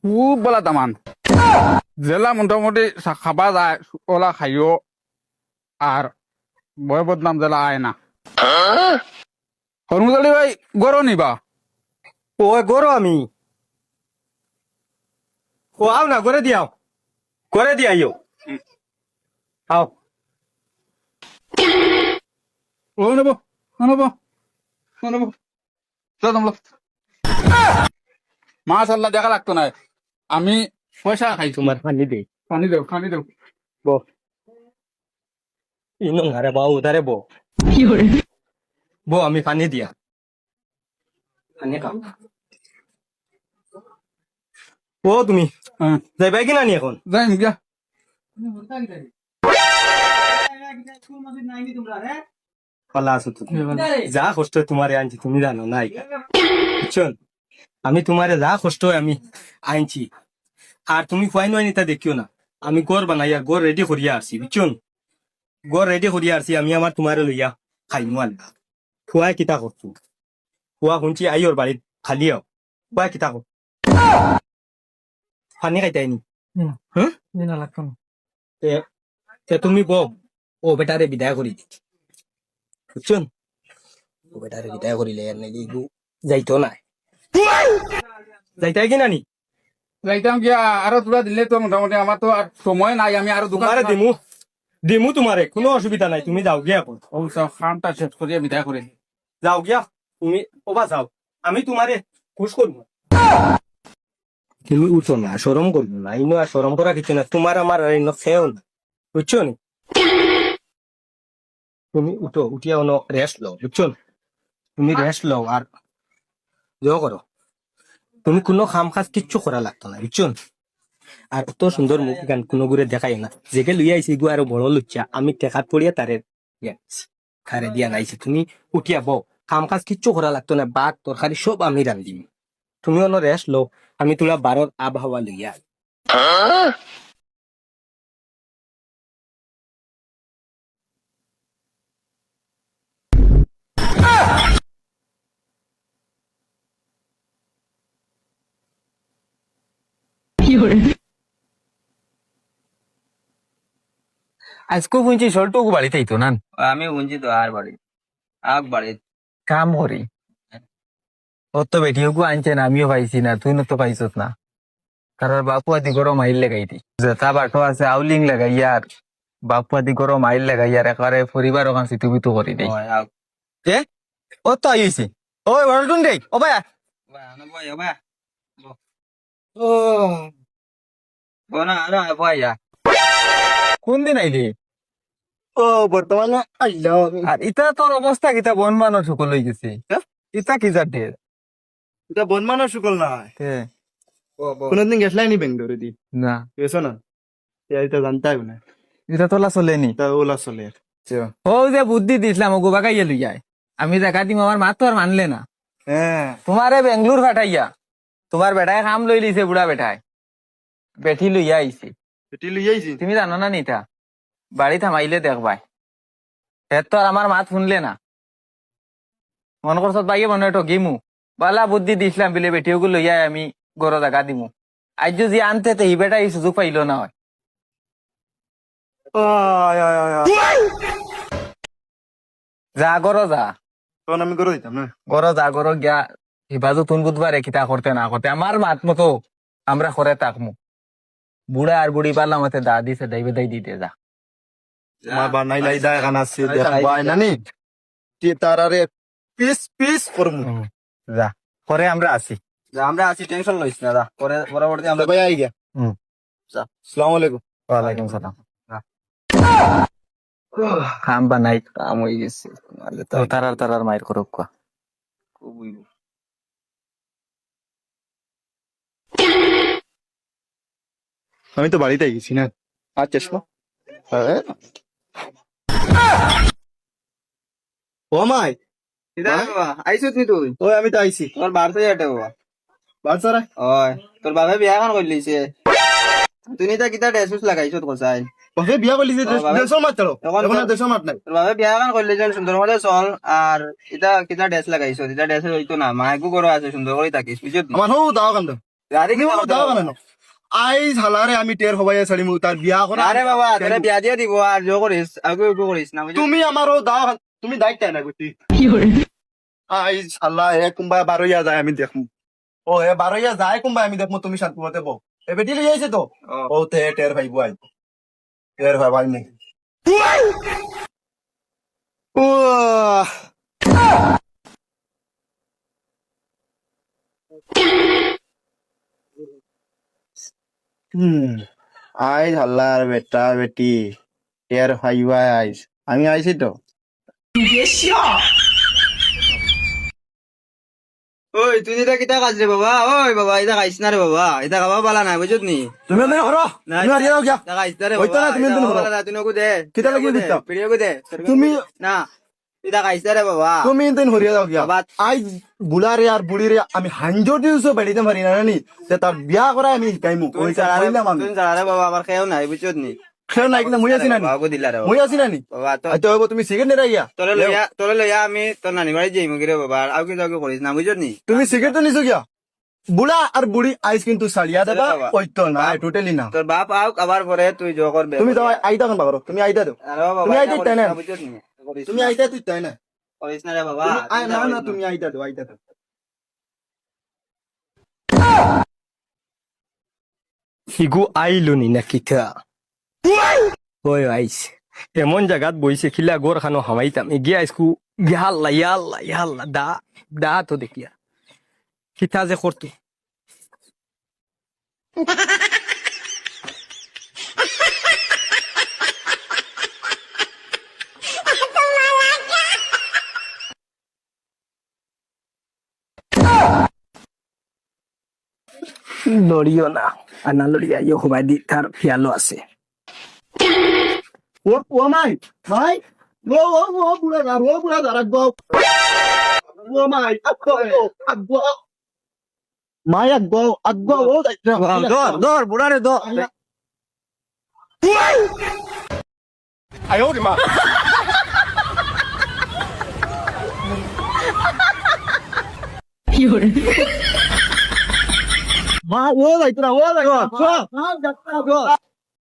খুব বলা দামান জেলা মোটামুটি খাবা যায় ওলা খাইও আর বয় বদনাম জেলা আয় না হরমুজালি ভাই গরো নিবা ওই গরো আমি ও আও না করে দিয়াও করে দিয়াইও আও ও নেব নেব নেব মাশাল্লাহ দেখা লাগতো না আমি পয়সা খাই তোমার পানি দে পানি দেও বো ইনো আরে বাউ উধারে বো বো আমি পানি দিয়া পানি খাও ও তুমি হ্যাঁ যাইবা কি নানি এখন যাই গিয়া পালা আছো তুমি যা কষ্ট তোমারে আনছি তুমি জানো নাই বুঝছো আমি তোমারে যা কষ্ট আমি আনছি আর তুমি খুয়াই নয় তা দেখিও না আমি গড় বানাইয়া গড় রেডি করিয়া আসছি বুঝছো গড় রেডি করিয়া আসছি আমি আমার তোমারে লইয়া খাই নোয়াল খুয়াই কিতা করছো খুয়া শুনছি আইওর বাড়িত খালিয়াও খুয়াই কিতা কর পানি খাইতাইনি হ্যাঁ তুমি বউ ও বেটারে বিদায় করি দি বুঝছেন ও বেটারে বিদায় করিলে আর নাকি যাইতো না যাইতাই কি নানি যাইতাম গিয়া আরো তোরা দিলে তো মোটামুটি আমার তো আর সময় নাই আমি আরো দোকান তোমারে দিমু দিমু তোমারে কোনো অসুবিধা নাই তুমি যাও গিয়া এখন ও সব খামটা শেষ করিয়া বিদায় করে যাও গিয়া তুমি ওবা যাও আমি তোমারে খুশ করবো তুমি উঠো না সরম করবো না ইনো আর সরম করা কিছু না তোমার আমার ইনো খেয়েও না বুঝছো নি তুমি উঠো উঠিয়া অন্য রেস্ট লও বুঝছো তুমি রেস্ট লও আর ইয়ে করো তুমি কোনো খাম খাস কিচ্ছু করা লাগতো না বুঝছো আর অত সুন্দর মুখ গান কোনো গুড়ে দেখাই না যেকে লইয়া আইসি গু আরো বড় লুচ্চা আমি টেকাত পড়িয়া তারে খারে দিয়া নাইছি তুমি উঠিয়া বউ কাম কাজ কিচ্ছু করা লাগতো না ভাত তরকারি সব আমি রান্ধিম তুমি অন্য রেস্ট লও আমি তোলা বারোর আবহাওয়া লইয়া আই। আজকে শুনছি সল্টুকু বাড়িতে তো না আমি শুনছি তো আর বাড়ি আগ বাড়ি কাম করি ও তো বেটিওকু আনছে না আমিও পাইছি না তুই তো পাইছত না কারণ বাপু আদি গরম আইল লাগাইতি যেটা বাটো আছে আউলিং লাগাইয়ার বাপু আদি গরম আইল লাগাইয়ার একেবারে পরিবার ওখান সিটুবিটু করে দেই যে ও তো আইছি ওই বড়টুন দেই ও ভাই ও বনা না ভাইয়া কোন দিন আইলি ও বর্তমানে আইলাম আর ইতা তোর অবস্থা কিতা বন মানুষ সকল হয়ে গেছে ইতা কি যার ঢের এটা বন মানুষ শুকল না কোনদিন গেছলাই নি বেঙ্গলোরে দি না গেছো না এটা জানতাই না এটা তোলা চলেনি তা ওলা চলে ও যে বুদ্ধি দিছিলাম ও গোবাকাইয়া লই যায় আমি দেখা দিম আমার মা তো আর মানলে না হ্যাঁ তোমারে বেঙ্গলোর ফাটাইয়া তোমার বেটায় কাম লই লিছে বুড়া বেটায় বেঠি লইয়া আইছে এটি লই আইছি তুমি জানো না নিতা বাড়ি থামাইলে দেখবাই হের তো আর আমার মাত শুনলে না মন করছত বাইয়ে মনে হয় গিমু বালা বুদ্ধি দিছিলাম বিলে বেটিওগু লইয়া আমি গড় জাগা দিমু আজ যদি আনতে তে হি বেটা এই সুযোগ পাইল না হয় যা গড় যা তখন আমি করে দিতাম না গড় যা গড় গিয়া হিবাজু তুন বুধবার কিতা করতে না করতে আমার মাত মতো আমরা করে তাকমু বুড়া আর বুড়ি পারলাম মতে দা দিছে দাইবে দাই দিতে যা আমার বানাই লাই দা এখানে আছে দেখবাই নানি তি তারারে পিস পিস করমু যা পরে আমরা আসি আমরা আছি টেনশন লইস না দা পরে পরবর্তী আমরা ভাই আই গিয়া আসসালামু আলাইকুম ওয়ালাইকুম সালাম খাম বানাই কাম হয়ে গেছে তো তারার মায়ের করক কোয়া খুবই আমি তো বাড়িতে গেছি না আর চেষ্টা ও মাই আইসুত নি তুই ওই আমি তো আইছি তোর বাড়তে যাটে বাবা বাচ্চারা ওই তোর বাবা বিয়া খান করলিছে তুই নিতা কিতা ড্রেস লাগাইছত কোসাই ওকে বিয়া করলি যে দেশর মাত চলো এখন আর দেশর মাত নাই তোর বাবা বিয়া খান করলিছে সুন্দর মতে চল আর ইতা কিতা ড্রেস লাগাইছত ইতা ড্রেস হইতো না মাইকু করো আছে সুন্দর করে থাকিস বুঝছত আমার হো দাও কান্দ আরে কি তুমি দাও কেন আইজ হালারে আমি টের হবাই ছাড়িম তার বিয়া করা আরে বাবা তোরা বিয়া দিয়ে দিব আর জো করিস আগে উগো করিস না বুঝলি? তুমি আমারও দাও তুমি দায়িত্ব না বুঝি আইজ হালা এ কোনবা বারইয়া যায় আমি দেখমু ও এ বারইয়া যায় কোনবা আমি দেখমু তুমি শান্ত হতে বউ এ বেটি লই আইছে তো ও তে টের ভাইবো আই টের ভাই নি ও আইজ হাল্লার বেটা বেটি টের ভাইবা আইজ আমি আইছি তো ওই তুই এটা কিতা কাজ রে বাবা ওই বাবা এটা খাইছ না রে বাবা এটা খাওয়া বালা নাই বুঝত নি তুমি এনে হরো না তুমি হারিয়ে যাও গিয়া এটা খাইছ না রে হইতো বাবা না, তুমি এটা এদিন খাওয়া করো। বালা নাই, তুই নকু দে কিতা লাগি দিতা? পিড়িও কু দে তুমি- না এটা খাইছ না রে বাবা তুমি দিন হরিয়া যাও গিয়া বাবা- আইজ বুলারে আর বুড়িরে আমি হাঞ্জো দিউছো বেড়িতে পারি না নি যে তার বিয়া করা আমি শিকাইমু তুই ওইটা জানা কইলাম আমি তুই জানা রে বাবা আমার খেয়েও নাই বুঝত নি খেল নাই কিনা মুই আছি না নি বাবা দিলা রে মুই আছি না নি বাবা তো আইতো হইব তুমি সিগারেট নিরা গিয়া তোরে লইয়া আমি তোর নানি বাড়ি যাইমু কি রে বাবা আর কি যাও করিস না বুঝত নি তুমি সিগারেট তো নিছো গিয়া বুড়া আর বুড়ি আইজ কিন্তু সালিয়া দেবা বাবা। ওইতো না টোটালি না তোর বাপ আউক আবার পরে তুই জো করবে তুমি দাও আইতা কোন বাগরো তুমি আইতা দাও আরে বাবা তুমি আইতে এটা তাই না? করিস বুঝত নি করিস তুমি আইতা তুই তাই না করিস না রে বাবা তুমি না না তুমি আইতা দাও আইতা দাও হিগু আইলো নি না কিতা ওই আইস এমন জায়গাত বইছে খিলা গোর খানো হামাইতাম এগিয়ে আইসকু ইয়াল্লা ইয়াল্লা ইয়াল্লা দা দা তো দেখিয়া কিতা যে করতো লড়িও না আর না লড়িয়া ইয়ে হবাই দি তার খেয়ালও আছে ও মাই মাই ও বুড়া দাঁড়া গো ও মাই আগো মাই আগো ও দর দর বুড়া রে দর মা ও যাইতো না ও যাইতো